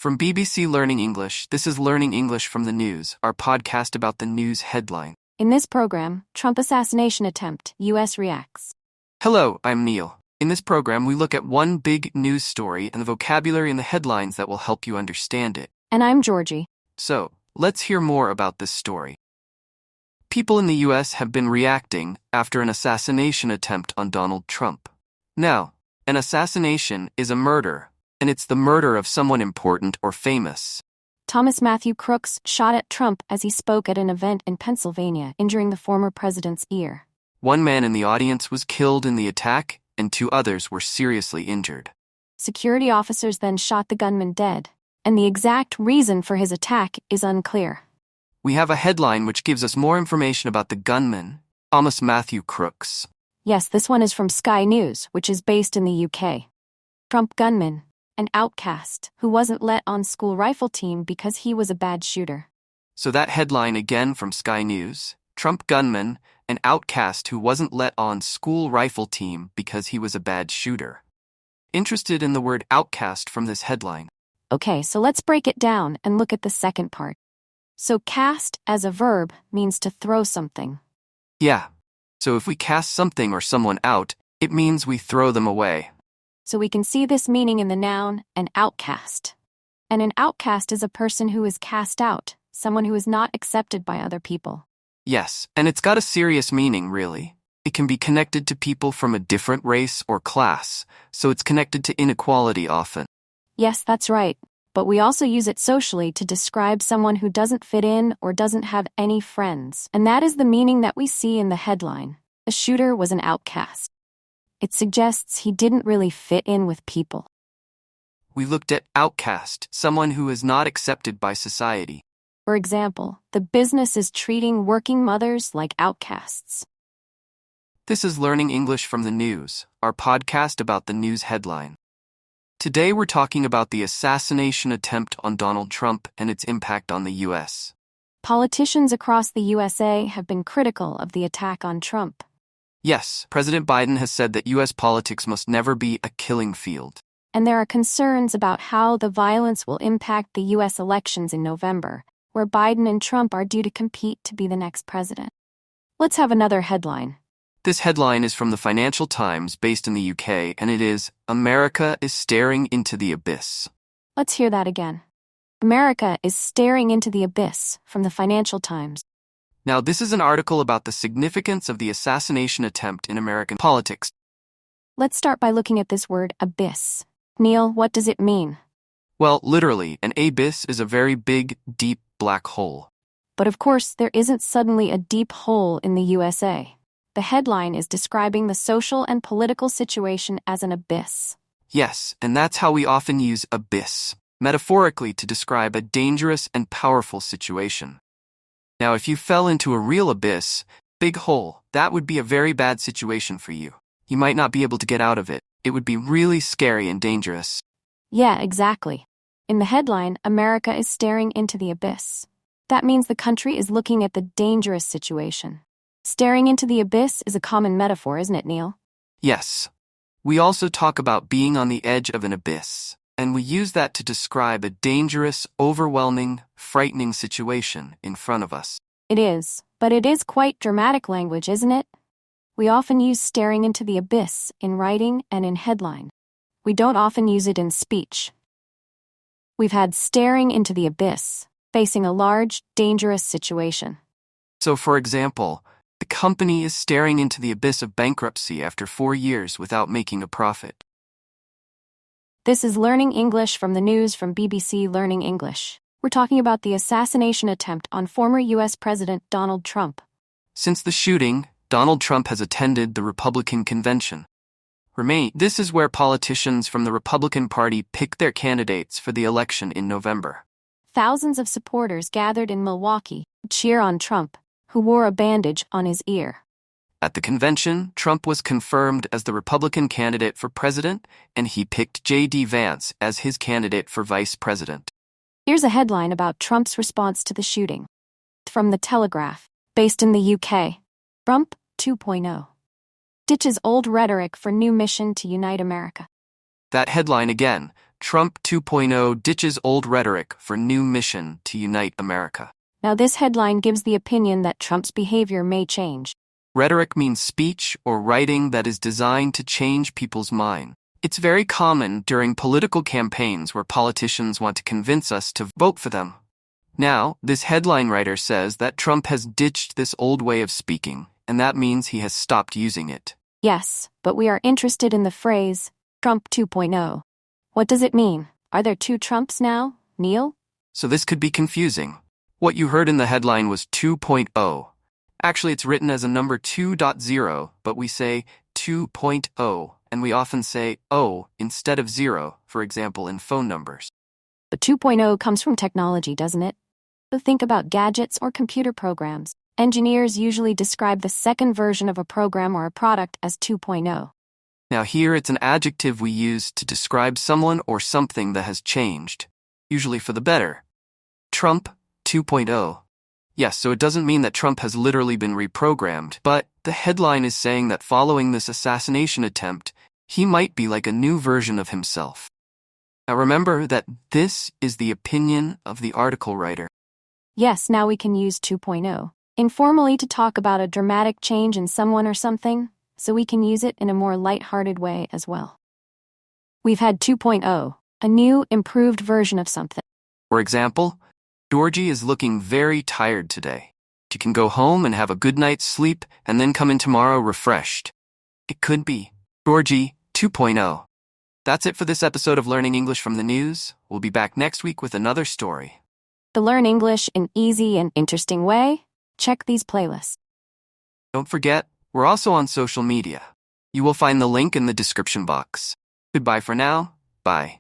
From BBC Learning English, this is Learning English from the News, our podcast about the news headline. In this program, Trump assassination attempt, U.S. reacts. Hello, I'm Neil. In this program, we look at one big news story and the vocabulary in the headlines that will help you understand it. And I'm Georgie. So, let's hear more about this story. People in the U.S. have been reacting after an assassination attempt on Donald Trump. Now, an assassination is a murder, and it's the murder of someone important or famous. Thomas Matthew Crooks shot at Trump as he spoke at an event in Pennsylvania, injuring the former president's ear. One man in the audience was killed in the attack, and 2 others were seriously injured. Security officers then shot the gunman dead, and the exact reason for his attack is unclear. We have a headline which gives us more information about the gunman, Thomas Matthew Crooks. Yes, this one is from Sky News, which is based in the UK. Trump gunman, an outcast who wasn't let on school rifle team because he was a bad shooter. So that headline again from Sky News, Trump gunman, an outcast who wasn't let on school rifle team because he was a bad shooter. Interested in the word outcast from this headline? Okay, so let's break it down and look at the second part. So cast as a verb means to throw something. Yeah. So if we cast something or someone out, it means we throw them away. So we can see this meaning in the noun, an outcast. And an outcast is a person who is cast out, someone who is not accepted by other people. Yes, and it's got a serious meaning, really. It can be connected to people from a different race or class, so it's connected to inequality often. Yes, that's right. But we also use it socially to describe someone who doesn't fit in or doesn't have any friends. And that is the meaning that we see in the headline. The shooter was an outcast. It suggests he didn't really fit in with people. We looked at outcast, someone who is not accepted by society. For example, the business is treating working mothers like outcasts. This is Learning English from the News, our podcast about the news headline. Today we're talking about the assassination attempt on Donald Trump and its impact on the U.S. Politicians across the USA have been critical of the attack on Trump. Yes, President Biden has said that U.S. politics must never be a killing field. And there are concerns about how the violence will impact the U.S. elections in November, where Biden and Trump are due to compete to be the next president. Let's have another headline. This headline is from the Financial Times based in the UK, and it is, America is staring into the abyss. Let's hear that again. America is staring into the abyss, from the Financial Times. Now, this is an article about the significance of the assassination attempt in American politics. Let's start by looking at this word, abyss. Neil, what does it mean? Well, literally, an abyss is a very big, deep black hole. But of course, there isn't suddenly a deep hole in the USA. The headline is describing the social and political situation as an abyss. Yes, and that's how we often use abyss, metaphorically to describe a dangerous and powerful situation. Now, if you fell into a real abyss, big hole, that would be a very bad situation for you. You might not be able to get out of it. It would be really scary and dangerous. Yeah, exactly. In the headline, America is staring into the abyss. That means the country is looking at the dangerous situation. Staring into the abyss is a common metaphor, isn't it, Neil? Yes. We also talk about being on the edge of an abyss, and we use that to describe a dangerous, overwhelming, frightening situation in front of us. It is, but it is quite dramatic language, isn't it? We often use staring into the abyss in writing and in headline. We don't often use it in speech. We've had staring into the abyss, facing a large, dangerous situation. So, for example, the company is staring into the abyss of bankruptcy after 4 years without making a profit. This is Learning English from the News from BBC Learning English. We're talking about the assassination attempt on former U.S. President Donald Trump. Since the shooting, Donald Trump has attended the Republican convention. This is where politicians from the Republican Party pick their candidates for the election in November. Thousands of supporters gathered in Milwaukee to cheer on Trump, who wore a bandage on his ear. At the convention, Trump was confirmed as the Republican candidate for president, and he picked J.D. Vance as his candidate for vice president. Here's a headline about Trump's response to the shooting. From the Telegraph, based in the UK. Trump 2.0. Ditches old rhetoric for new mission to unite America. That headline again, Trump 2.0 ditches old rhetoric for new mission to unite America. Now this headline gives the opinion that Trump's behavior may change. Rhetoric means speech or writing that is designed to change people's mind. It's very common during political campaigns where politicians want to convince us to vote for them. Now, this headline writer says that Trump has ditched this old way of speaking, and that means he has stopped using it. Yes, but we are interested in the phrase, Trump 2.0. What does it mean? Are there two Trumps now, Neil? So this could be confusing. What you heard in the headline was 2.0. Actually, it's written as a number 2.0, but we say 2.0, and we often say O instead of 0, for example, in phone numbers. But 2.0 comes from technology, doesn't it? So think about gadgets or computer programs. Engineers usually describe the second version of a program or a product as 2.0. Now here it's an adjective we use to describe someone or something that has changed, usually for the better. Trump 2.0. Yes, so it doesn't mean that Trump has literally been reprogrammed, but the headline is saying that following this assassination attempt, he might be like a new version of himself. Now remember that this is the opinion of the article writer. Yes, now we can use 2.0 informally to talk about a dramatic change in someone or something, so we can use it in a more light-hearted way as well. We've had 2.0, a new, improved version of something. For example, Georgie is looking very tired today. She can go home and have a good night's sleep and then come in tomorrow refreshed. It could be Georgie 2.0. That's it for this episode of Learning English from the News. We'll be back next week with another story. To learn English in easy and interesting way, check these playlists. Don't forget, we're also on social media. You will find the link in the description box. Goodbye for now. Bye.